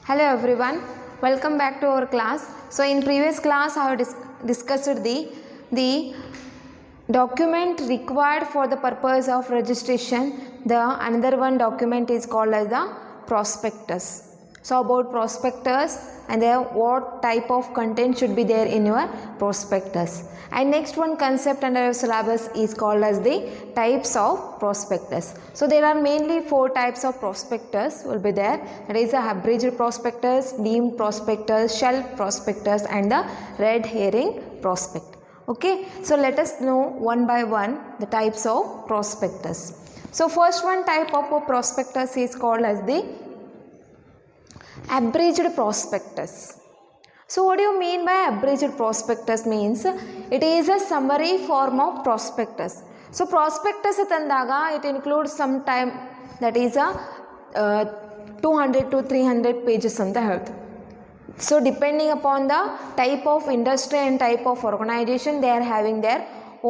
Hello everyone, welcome back to our class. So in previous class I have discussed the document required for the purpose of registration. The another one document is called as the prospectus. So about prospectus and what type of content should be there in your prospectus. And next one concept under your syllabus is called as the types of prospectus. So there are mainly 4 types of prospectus will be there. That is the abridged prospectus, deemed prospectus, shelf prospectus and the red herring prospect. Okay, so let us know one by one the types of prospectus. So first one type of a prospectus is called as the abridged prospectus. So what do you mean by abridged prospectus? Means it is a summary form of prospectus. So prospectus tandaga it includes some time that is a 200 to 300 pages anta ಹೇಳ್ತಾರೆ. So depending upon the type of industry and type of organization, they are having their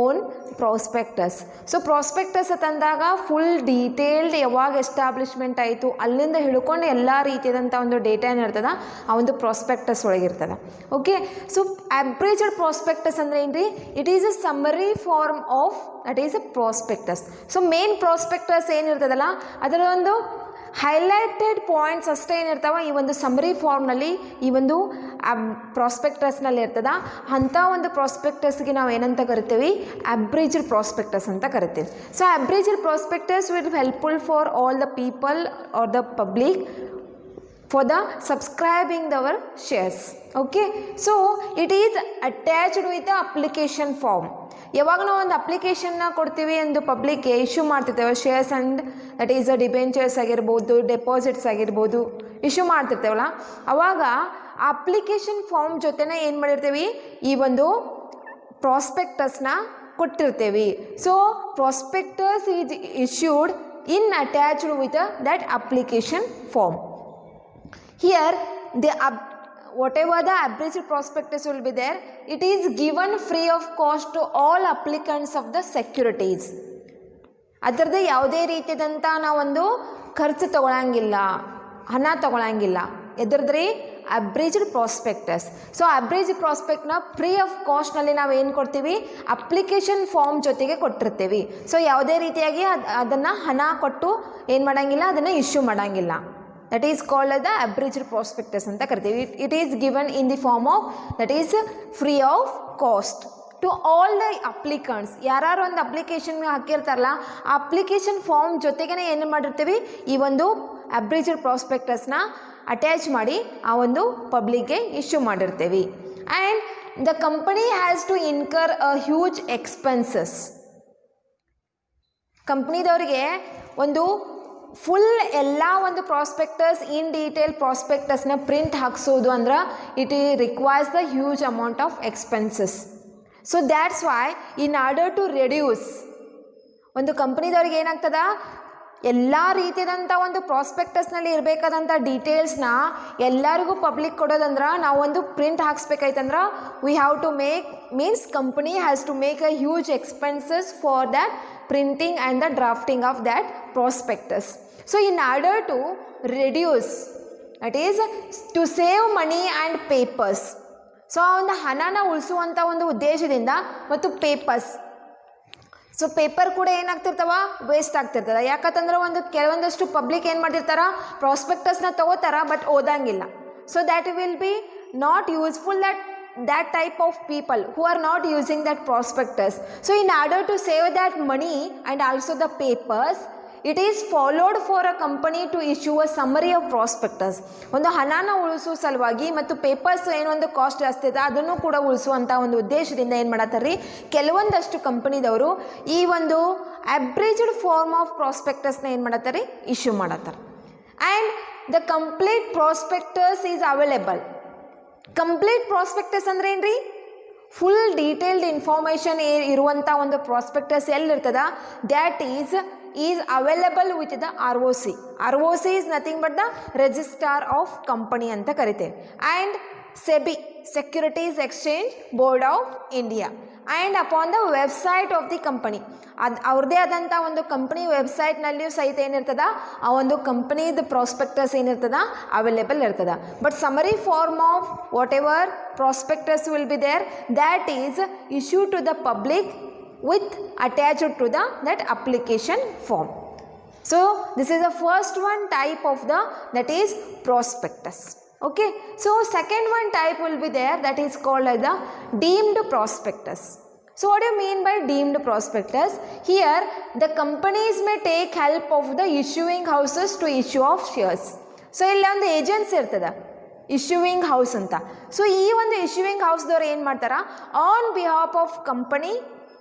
own prospectus. So prospectus ತಂದಾಗ full detailed ಯಾವಾಗ establishment ಆಯಿತು ಅಲ್ಲಿಂದ ಹಿಡ್ಕೊಂಡು ಎಲ್ಲ ರೀತಿಯಾದಂಥ ಒಂದು data ಏನಿರ್ತದೆ ಆ ಒಂದು ಪ್ರಾಸ್ಪೆಕ್ಟಸ್ ಒಳಗಿರ್ತದೆ. ಓಕೆ, ಸೊ ಅಬ್ರಿಜ್ಡ್ ಪ್ರಾಸ್ಪೆಕ್ಟಸ್ ಅಂದರೆ ಏನು ರೀ? It is a summary form of that is a prospectus. So main prospectus ಏನಿರ್ತದಲ್ಲ ಅದರ ಒಂದು ಹೈಲೈಟೆಡ್ ಪಾಯಿಂಟ್ಸ್ ಅಷ್ಟೇ ಏನಿರ್ತಾವೆ ಈ ಒಂದು ಸಮ್ಮರಿ ಫಾರ್ಮ್ನಲ್ಲಿ ಈ ಒಂದು ಪ್ರಾಸ್ಪೆಕ್ಟಸ್ನಲ್ಲಿ ಇರ್ತದ. ಅಂಥ ಒಂದು ಪ್ರಾಸ್ಪೆಕ್ಟಸ್ಗೆ ನಾವು ಏನಂತ ಕರಿತೀವಿ? ಅಬ್ರಿಜ್ಡ್ ಪ್ರಾಸ್ಪೆಕ್ಟಸ್ ಅಂತ ಕರಿತೀವಿ. So abridged prospectus will helpful for all the people or the public for the subscribing our shares. Okay, so it is attached with the application form. ಯಾವಾಗ ನಾವು ಒಂದು ಅಪ್ಲಿಕೇಶನ್ನ ಕೊಡ್ತೀವಿ ಎಂದು ಪಬ್ಲಿಕ್ಗೆ ಇಶ್ಯೂ ಮಾಡ್ತಿರ್ತೇವೆ shares and that is a debentures ಆಗಿರ್ಬೋದು, deposits ಆಗಿರ್ಬೋದು ಇಶ್ಯೂ ಮಾಡ್ತಿರ್ತೇವಲ್ಲ, ಅವಾಗ ಆ ಅಪ್ಲಿಕೇಶನ್ ಫಾರ್ಮ್ ಜೊತೆನೇ ಏನು ಮಾಡಿರ್ತೀವಿ ಈ ಒಂದು ಪ್ರಾಸ್ಪೆಕ್ಟಸ್ನ ಕೊಟ್ಟಿರ್ತೀವಿ. So prospectus is issued in attached with that application form. Here whatever the abridged prospectus will be there, it is given free of cost to all applicants of the securities. ಅದರದ್ದು ಯಾವುದೇ ರೀತಿಯಾದಂಥ ನಾವೊಂದು ಖರ್ಚು ತಗೊಳಂಗಿಲ್ಲ, ಹಣ ತಗೊಳಂಗಿಲ್ಲ. ಎದ್ರದ್ರಿ ಅಬ್ರಿಜ್ಡ್ ಪ್ರಾಸ್ಪೆಕ್ಟಸ್. ಸೊ ಅಬ್ರಿಜ್ಡ್ ಪ್ರಾಸ್ಪೆಕ್ಟ್ನ ಫ್ರೀ ಆಫ್ ಕಾಸ್ಟ್ನಲ್ಲಿ ನಾವು ಏನು ಕೊಡ್ತೀವಿ? Application form ಜೊತೆಗೆ ಕೊಟ್ಟಿರ್ತೀವಿ. ಸೊ ಯಾವುದೇ ರೀತಿಯಾಗಿ ಅದನ್ನು ಹಣ ಕೊಟ್ಟು ಏನು ಮಾಡೋಂಗಿಲ್ಲ, ಅದನ್ನು ಇಶ್ಯೂ ಮಾಡೋಂಗಿಲ್ಲ. That is called as the abridged prospectus ಅಂತ ಕರಿತೀವಿ. It is given in the form of that is free of cost to all the applicants. ಯಾರು ಒಂದು ಅಪ್ಲಿಕೇಶನ್ ಹಾಕಿರ್ತಾರಲ್ಲ ಆ ಅಪ್ಲಿಕೇಶನ್ ಫಾರ್ಮ್ ಜೊತೆಗೇ ಏನು ಮಾಡಿರ್ತೀವಿ ಈ ಒಂದು ಅಬ್ರಿಜ್ಡ್ ಪ್ರಾಸ್ಪೆಕ್ಟಸ್ನ ಅಟ್ಯಾಚ್ ಮಾಡಿ ಆ ಒಂದು ಪಬ್ಲಿಕ್ಗೆ ಇಶ್ಯೂ ಮಾಡಿರ್ತೀವಿ. And the company has to incur a huge expenses. ಕಂಪ್ನಿದವ್ರಿಗೆ ಒಂದು ಫುಲ್ ಎಲ್ಲ ಒಂದು ಪ್ರಾಸ್ಪೆಕ್ಟಸ್ ಇನ್ ಡೀಟೇಲ್ ಪ್ರಾಸ್ಪೆಕ್ಟಸ್ನ ಪ್ರಿಂಟ್ ಹಾಕ್ಸೋದು ಅಂದ್ರೆ it requires the huge amount of expenses. So that's why in order to reduce ಒಂದು ಕಂಪ್ನಿದವ್ರಿಗೆ ಏನಾಗ್ತದ ಎಲ್ಲ ರೀತಿಯಾದಂಥ ಒಂದು ಪ್ರಾಸ್ಪೆಕ್ಟಸ್ನಲ್ಲಿ ಇರಬೇಕಾದಂಥ ಡೀಟೇಲ್ಸ್ನ ಎಲ್ಲರಿಗೂ ಪಬ್ಲಿಕ್ ಕೊಡೋದಂದ್ರೆ ನಾವು ಒಂದು ಪ್ರಿಂಟ್ ಹಾಕ್ಸ್ಬೇಕಾಯ್ತಂದ್ರೆ we have to make means company has to make a huge expenses for that printing and the drafting of that prospectus. So in order to reduce, that is to save money and papers. So ಒಂದು ಹಣನ ಉಳಿಸುವಂಥ ಒಂದು ಉದ್ದೇಶದಿಂದ ಮತ್ತು papers. So paper ಕೂಡ ಏನಾಗ್ತಿರ್ತಾವ waste ಆಗ್ತಿರ್ತದೆ. ಯಾಕಂತಂದ್ರೆ ಕೆಲವೊಂದಷ್ಟು public ಏನು ಮಾಡ್ತಿರ್ತಾರ ಪ್ರಾಸ್ಪೆಕ್ಟಸ್ನ ತಗೋತಾರ ಬಟ್ ಓದಂಗಿಲ್ಲ. So that will be not useful that type of people who are not using that prospectus. So in order to save that money and also the papers, it is followed for a company to issue a summary of prospectus. ಒಂದು ಹಣನ ಉಳಿಸೋ ಸಲುವಾಗಿ ಮತ್ತು papers ಏನೊಂದು cost ಜಾಸ್ತಿ ಇದೆ ಅದನ್ನು ಕೂಡ ಉಳಿಸುವಂಥ ಒಂದು ಉದ್ದೇಶದಿಂದ ಏನು ಮಾಡತ್ತಾರ್ರಿ ಕೆಲವೊಂದಷ್ಟು ಕಂಪನಿದವರು ಈ ಒಂದು ಅಬ್ರಿಜ್ಡ್ ಫಾರ್ಮ್ ಆಫ್ ಪ್ರಾಸ್ಪೆಕ್ಟಸ್ನ ಏನು ಮಾಡತ್ತಾರೆ ಇಶ್ಯೂ ಮಾಡತ್ತಾರೆ. And the complete prospectus is available. Complete prospectus ಅಂದ್ರೆ ಏನು ರೀ? ಫುಲ್ ಡೀಟೇಲ್ಡ್ ಇನ್ಫಾರ್ಮೇಷನ್ ಇರುವಂಥ ಒಂದು ಪ್ರಾಸ್ಪೆಕ್ಟಸ್ ಎಲ್ಲಿರ್ತದ that is available with the ROC. ROC is nothing but the registrar of company ಅಂತ ಕರಿತೇವೆ. And SEBI securities exchange board of India and upon the website of the company. ಅದು ಅವ್ರದ್ದೇ ಆದಂಥ ಒಂದು company ವೆಬ್ಸೈಟ್ನಲ್ಲಿಯೂ ಸಹಿತ ಏನಿರ್ತದ, ಆ ಒಂದು ಕಂಪ್ನಿದು ಪ್ರಾಸ್ಪೆಕ್ಟಸ್ ಏನಿರ್ತದ ಅವೈಲೇಬಲ್ ಇರ್ತದ. But summary form of whatever prospectus will be there, that is issue to the public with attached to the that application form. So this is the first one type of the that is prospectus. Okay, so second one type will be there, that is called as the deemed prospectus. So what do you mean by deemed prospectus? Here the companies may take help of the issuing houses to issue of shares. So ಇಲ್ಲಿ ಒಂದು agency ಇರ್ತದ, issuing house ಅಂತ. So ಈ ಒಂದು issuing ಹೌಸ್ದವ್ರು ಏನು ಮಾಡ್ತಾರ, on behalf of company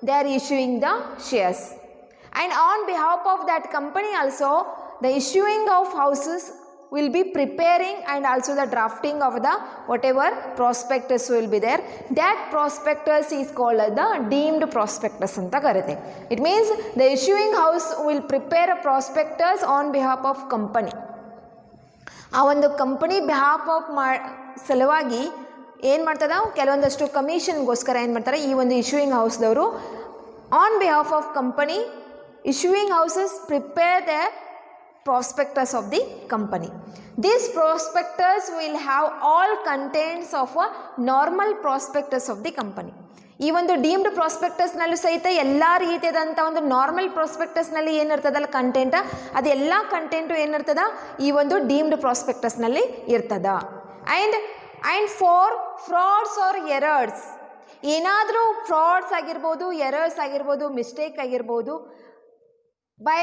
they are issuing the shares, and on behalf of that company also the issuing of houses will be preparing and also the drafting of the whatever prospectus will be there. That prospectus is called as the deemed prospectus anta karite. It means the issuing house will prepare a prospectus on behalf of company. ಆ ಒಂದು company behalf of ಸಲುವಾಗಿ ಏನು ಮಾಡ್ತದ, ಕೆಲವೊಂದಷ್ಟು ಕಮಿಷನ್ಗೋಸ್ಕರ ಏನು ಮಾಡ್ತಾರೆ, ಈ ಒಂದು ಇಶ್ಯೂಯಿಂಗ್ ಹೌಸ್ದವರು on behalf of company issuing houses prepare the prospectus of the company. This prospectus will have all contents of a normal prospectus of the company. ಈ ಒಂದು ಡೀಮ್ಡ್ ಪ್ರಾಸ್ಪೆಕ್ಟಸ್ನಲ್ಲೂ ಸಹಿತ ಎಲ್ಲ ರೀತಿಯಾದಂಥ ಒಂದು ನಾರ್ಮಲ್ ಪ್ರಾಸ್ಪೆಕ್ಟಸ್ನಲ್ಲಿ ಏನಿರ್ತದಲ್ಲ ಕಂಟೆಂಟ್, ಅದೆಲ್ಲ ಕಂಟೆಂಟು ಏನಿರ್ತದ ಈ ಒಂದು ಡೀಮ್ಡ್ ಪ್ರಾಸ್ಪೆಕ್ಟಸ್ನಲ್ಲಿ ಇರ್ತದ. And for frauds or errors, ಏನಾದರೂ ಫ್ರಾಡ್ಸ್ ಆಗಿರ್ಬೋದು, ಎರರ್ಸ್ ಆಗಿರ್ಬೋದು, ಮಿಸ್ಟೇಕ್ ಆಗಿರ್ಬೋದು, by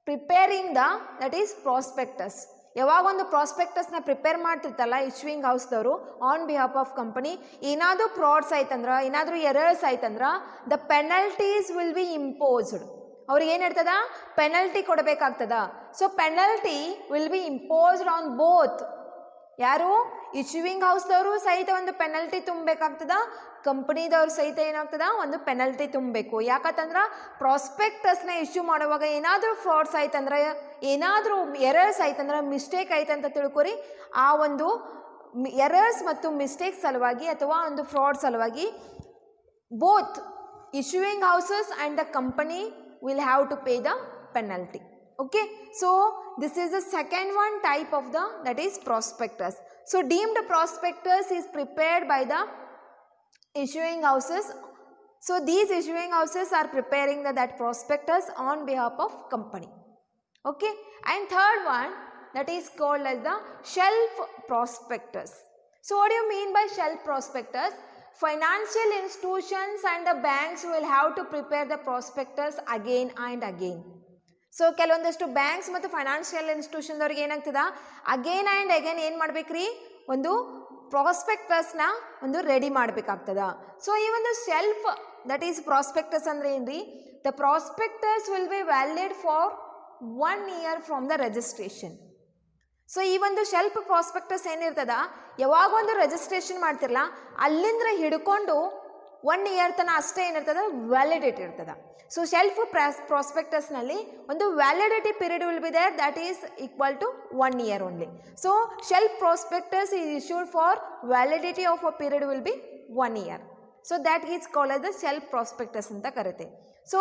preparing that is prospectus. ಯಾವಾಗ ಒಂದು ಪ್ರಾಸ್ಪೆಕ್ಟಸ್ನ ಪ್ರಿಪೇರ್ ಮಾಡ್ತಿರ್ತಲ್ಲ ಇಶ್ಯೂಯಿಂಗ್ ಹೌಸ್ದವರು ಆನ್ ಬಿಹಾಫ್ ಆಫ್ ಕಂಪನಿ, ಏನಾದರೂ ಫ್ರಾಡ್ಸ್ ಆಯ್ತಂದ್ರೆ, ಏನಾದರೂ ಎರರ್ಸ್ ಆಯ್ತಂದ್ರೆ the penalties will be imposed. ಅವ್ರಿಗೆ ಏನಿರ್ತದ, ಪೆನಲ್ಟಿ ಕೊಡಬೇಕಾಗ್ತದ. So penalty will be imposed on both. ಯಾರು ಇಶ್ಯೂವಿಂಗ್ ಹೌಸ್ದವರು ಸಹಿತ ಒಂದು ಪೆನಲ್ಟಿ ತುಂಬಬೇಕಾಗ್ತದ, ಕಂಪ್ನಿದವ್ರು ಸಹಿತ ಏನಾಗ್ತದ ಒಂದು ಪೆನಲ್ಟಿ ತುಂಬಬೇಕು. ಯಾಕಂತಂದ್ರೆ ಪ್ರಾಸ್ಪೆಕ್ಟಸ್ನ ಇಶ್ಯೂ ಮಾಡುವಾಗ ಏನಾದರೂ ಫ್ರಾಡ್ಸ್ ಆಯ್ತಂದ್ರೆ, ಏನಾದರೂ ಎರರ್ಸ್ ಆಯ್ತಂದ್ರೆ, ಮಿಸ್ಟೇಕ್ ಆಯ್ತಂತ ತಿಳ್ಕೊರಿ, ಆ ಒಂದು ಎರರ್ಸ್ ಮತ್ತು ಮಿಸ್ಟೇಕ್ ಸಲುವಾಗಿ ಅಥವಾ ಒಂದು ಫ್ರಾಡ್ ಸಲುವಾಗಿ both issuing houses and the company will have to pay the penalty. Okay, so this is the second one type of the that is prospectus. So deemed prospectus is prepared by the issuing houses. So these issuing houses are preparing that prospectus on behalf of company. Okay, and third one that is called as the shelf prospectus. So what do you mean by shelf prospectus? Financial institutions and the banks will have to prepare the prospectus again and again. So ಕೆಲವೊಂದಷ್ಟು banks ಮತ್ತು financial ಇನ್ಸ್ಟಿಟ್ಯೂಷನ್ದವ್ರಿಗೆ ಏನಾಗ್ತದ, again and again ಏನು ಮಾಡ್ಬೇಕ್ರಿ, ಒಂದು ಪ್ರಾಸ್ಪೆಕ್ಟಸ್ನ ಒಂದು ready ಮಾಡಬೇಕಾಗ್ತದ. So ಈ ಒಂದು self that is prospectus ಅಂದರೆ ಏನು ರೀ, the prospectus will B valid for 1 year from the registration. So ಈ ಒಂದು ಶೆಲ್ಫ್ ಪ್ರಾಸ್ಪೆಕ್ಟಸ್ ಏನಿರ್ತದ, ಯಾವಾಗ ಒಂದು ರಿಜಿಸ್ಟ್ರೇಷನ್ ಮಾಡ್ತಿರಲ್ಲ ಅಲ್ಲಿಂದ ಹಿಡ್ಕೊಂಡು 1 year ತನಕ ಅಷ್ಟೇ ಏನಿರ್ತದ ವ್ಯಾಲಿಡಿಟಿ ಇರ್ತದ. ಸೊ ಶೆಲ್ಫ್ ಪ್ರಾಸ್ಪೆಕ್ಟಸ್ನಲ್ಲಿ ಒಂದು validity period will be there, that is equal to 1 year only. So shelf prospectus is issued for validity of a period will be 1 year. So that is called as the shelf prospectus ಅಂತ ಕರಿತೆ. So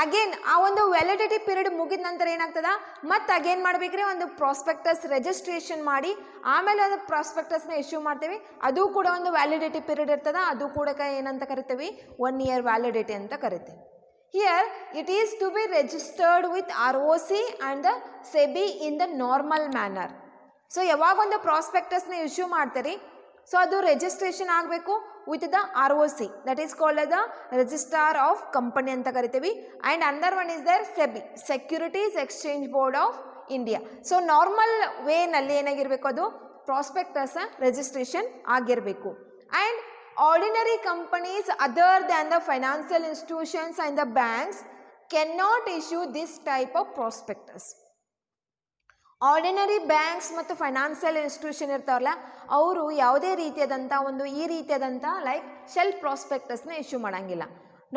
again ಆ ಒಂದು validity period ಮುಗಿದ ನಂತರ ಏನಾಗ್ತದ, ಮತ್ತೆ again ಮಾಡ್ಬೇಕ್ರಿ, ಒಂದು ಪ್ರಾಸ್ಪೆಕ್ಟಸ್ ರಿಜಿಸ್ಟ್ರೇಷನ್ ಮಾಡಿ ಆಮೇಲೆ ಅದು ಪ್ರಾಸ್ಪೆಕ್ಟಸ್ನ ಇಶ್ಯೂ ಮಾಡ್ತೀವಿ. ಅದು ಕೂಡ ಒಂದು ವ್ಯಾಲಿಡಿಟಿ ಪೀರಿಯಡ್ ಇರ್ತದ, ಅದು ಕೂಡ ಏನಂತ ಕರಿತೀವಿ, 1 year ವ್ಯಾಲಿಡಿಟಿ ಅಂತ ಕರಿತೀವಿ. Here it is to be registered with ROC and the SEBI in the normal manner. So ಯಾವಾಗ ಒಂದು ಪ್ರಾಸ್ಪೆಕ್ಟಸ್ನ ಇಶ್ಯೂ ಮಾಡ್ತೀರಿ, ಸೊ ಅದು ರಿಜಿಸ್ಟ್ರೇಷನ್ ಆಗಬೇಕು with the ROC, that is called the registrar of company ಅಂತ ಕರಿತೀವಿ. And another one is there SEBI, securities exchange board of India. So normal ವೇನಲ್ಲಿ ಏನಾಗಿರಬೇಕು, ಅದು ಪ್ರಾಸ್ಪೆಕ್ಟಸ್ ರಿಜಿಸ್ಟ್ರೇಷನ್ ಆಗಿರಬೇಕು. And ordinary companies other than the financial institutions and the banks cannot issue this type of prospectus. Ordinary banks ಮತ್ತು financial institution ಇರ್ತಾವಲ್ಲ, ಅವರು ಯಾವುದೇ ರೀತಿಯಾದಂಥ ಒಂದು ಈ ರೀತಿಯಾದಂಥ ಲೈಕ್ ಶೆಲ್ಫ್ ಪ್ರಾಸ್ಪೆಕ್ಟಸ್ನ ಇಶ್ಯೂ ಮಾಡೋಂಗಿಲ್ಲ,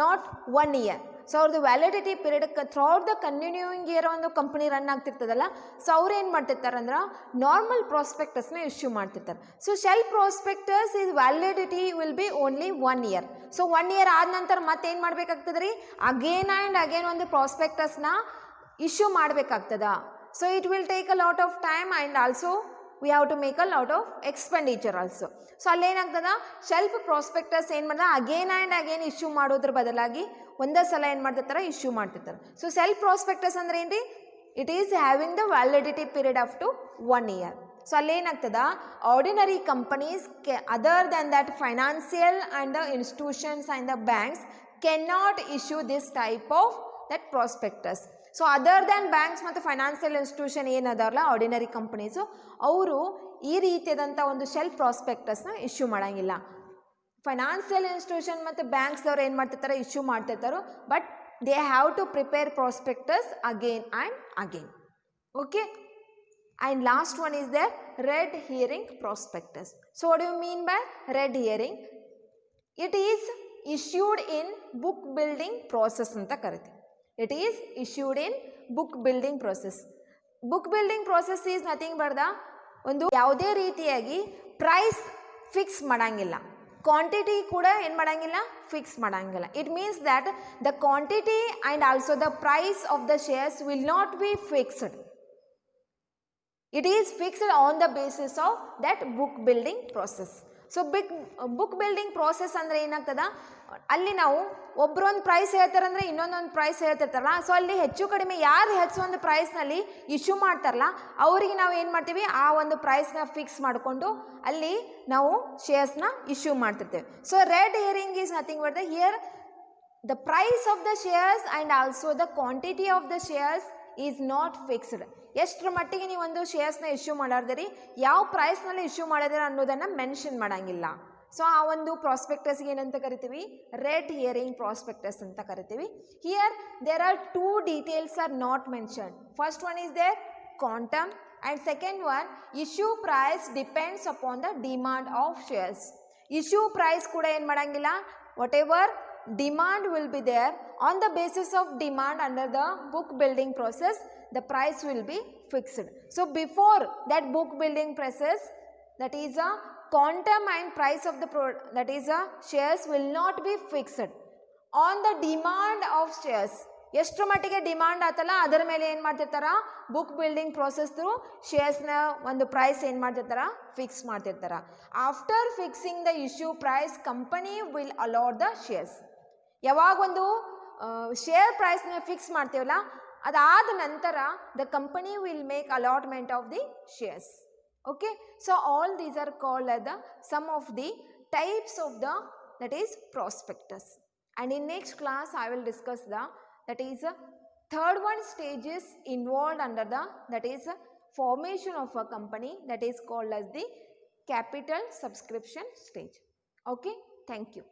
ನಾಟ್ 1 year. ಸೊ ಅವ್ರದ್ದು validity period throughout the continuing year ಒಂದು ಕಂಪನಿ ರನ್ ಆಗ್ತಿರ್ತದಲ್ಲ, ಸೊ ಅವ್ರು ಏನು ಮಾಡ್ತಿರ್ತಾರೆ ಅಂದ್ರೆ ನಾರ್ಮಲ್ ಪ್ರಾಸ್ಪೆಕ್ಟಸ್ನ ಇಶ್ಯೂ ಮಾಡ್ತಿರ್ತಾರೆ. So shelf prospectus is validity will be only 1 year. So 1 year ಆದ ನಂತರ ಮತ್ತೆ ಏನು ಮಾಡ್ಬೇಕಾಗ್ತದೆ ರೀ, ಅಗೇನ್ ಆ್ಯಂಡ್ ಅಗೇನ್ ಒಂದು ಪ್ರಾಸ್ಪೆಕ್ಟಸ್ನ ಇಶ್ಯೂ ಮಾಡಬೇಕಾಗ್ತದ. So it will take a lot of time and also we have to make a lot of expenditure also. So ಅಲ್ಲೇನಾಗ್ತದ, ಶೆಲ್ಫ್ ಪ್ರಾಸ್ಪೆಕ್ಟಸ್ ಏನು ಮಾಡ್ದ ಅಗೇನ್ ಆ್ಯಂಡ್ ಅಗೇನ್ ಇಶ್ಯೂ ಮಾಡೋದ್ರ ಬದಲಾಗಿ ಒಂದೇ ಸಲ ಏನು ಮಾಡ್ತಿರ್ತಾರೆ, ಇಶ್ಯೂ ಮಾಡ್ತಿರ್ತಾರೆ. ಸೊ ಸೆಲ್ಫ್ ಪ್ರಾಸ್ಪೆಕ್ಟಸ್ ಅಂದ್ರೆ ಏನು ರೀ, it is having the validity period up to 1 year. So ಅಲ್ಲೇನಾಗ್ತದ, ordinary companies other than that financial and the institutions and the banks can not issue this type of that prospectus. So other than banks ಮತ್ತು financial institution ಏನದಾರಲ್ಲ ordinary companies, ಅವರು ಈ ರೀತಿಯಾದಂಥ ಒಂದು shelf ಪ್ರಾಸ್ಪೆಕ್ಟಸ್ನ issue ಮಾಡೋಂಗಿಲ್ಲ. Financial institution ಮತ್ತು ಬ್ಯಾಂಕ್ಸ್ದವ್ರು ಏನು ಮಾಡ್ತಿರ್ತಾರೆ, ಇಶ್ಯೂ ಮಾಡ್ತಿರ್ತಾರೋ, but they have to prepare prospectus again and again. Okay, and last one is the red herring prospectus. So what you mean by red herring? It is issued in book building process ಅಂತ ಕರಿತೀವಿ. It is issued in book building process. Book building process is nothing but the ಒಂದು ಯಾವುದೇ ರೀತಿಯಾಗಿ price fix ಮಾಡಂಗಿಲ್ಲ, quantity ಕೂಡ ಏನು ಮಾಡಂಗಿಲ್ಲ, fix ಮಾಡಂಗಿಲ್ಲ. It means that the quantity and also the price of the shares will not be fixed. It is fixed on the basis of that book building process. So book building process ಅಂದರೆ ಏನಾಗ್ತದ, ಅಲ್ಲಿ ನಾವು ಒಬ್ಬರೊಂದು price ಹೇಳ್ತಾರಂದ್ರೆ ಇನ್ನೊಂದೊಂದು price ಹೇಳ್ತಿರ್ತಾರಲ್ಲ, so ಅಲ್ಲಿ ಹೆಚ್ಚು ಕಡಿಮೆ ಯಾರು ಹೆಚ್ಚು ಒಂದು ಪ್ರೈಸ್ನಲ್ಲಿ ಇಶ್ಯೂ ಮಾಡ್ತಾರಲ್ಲ ಅವರಿಗೆ ನಾವು ಏನು ಮಾಡ್ತೀವಿ, ಆ ಒಂದು ಪ್ರೈಸ್ನ ಫಿಕ್ಸ್ ಮಾಡಿಕೊಂಡು ಅಲ್ಲಿ ನಾವು ಶೇರ್ಸ್ನ ಇಶ್ಯೂ ಮಾಡ್ತಿರ್ತೇವೆ. So red herring is nothing but the here the price of the shares and also the quantity of the shares is not fixed. ಎಷ್ಟರ ಮಟ್ಟಿಗೆ ನೀವು ಒಂದು ಶೇರ್ಸ್ನ ಇಶ್ಯೂ ಮಾಡಾರ್ದಿರಿ, ಯಾವ ಪ್ರೈಸ್ನಲ್ಲಿ ಇಶ್ಯೂ ಮಾಡಿದಿರ ಅನ್ನೋದನ್ನು ಮೆನ್ಷನ್ ಮಾಡೋಂಗಿಲ್ಲ. ಸೊ ಆ ಒಂದು ಪ್ರಾಸ್ಪೆಕ್ಟಸ್ಗೆ ಏನಂತ ಕರಿತೀವಿ, ರೆಡ್ ಹಿಯರಿಂಗ್ ಪ್ರಾಸ್ಪೆಕ್ಟಸ್ ಅಂತ ಕರಿತೀವಿ. Here there are 2 details are not mentioned. First one is there quantum and second one issue price depends upon the demand of shares. Issue price ಕೂಡ ಏನು ಮಾಡೋಂಗಿಲ್ಲ, whatever demand will be there, on the basis of demand under the book building process the price will be fixed. So before that book building process, that is a quantum and price of the that is a shares will not be fixed on the demand of shares. ಎಷ್ಟು ಮಟ್ಟಿಗೆ demand ಆತಲ್ಲ ಅದರ ಮೇಲೆ ಏನು ಮಾಡ್ತಿರ್ತಾರ, book building process through ಶೇರ್ಸ್ನ ಒಂದು price ಏನು ಮಾಡ್ತಿರ್ತಾರ, ಫಿಕ್ಸ್ ಮಾಡ್ತಿರ್ತಾರ. After fixing the issue price company will allot the shares. ಯಾವಾಗ ಒಂದು ಶೇರ್ ಪ್ರೈಸ್ನ ಫಿಕ್ಸ್ ಮಾಡ್ತೀವಲ್ಲ ಅದಾದ ನಂತರ the company will make allotment of the shares. Okay, so all these are called as the some of the types of the that is prospectus. And in next class I will discuss the that is third one stage is involved under the that is formation of a company, that is called as the capital subscription stage. Okay, thank you.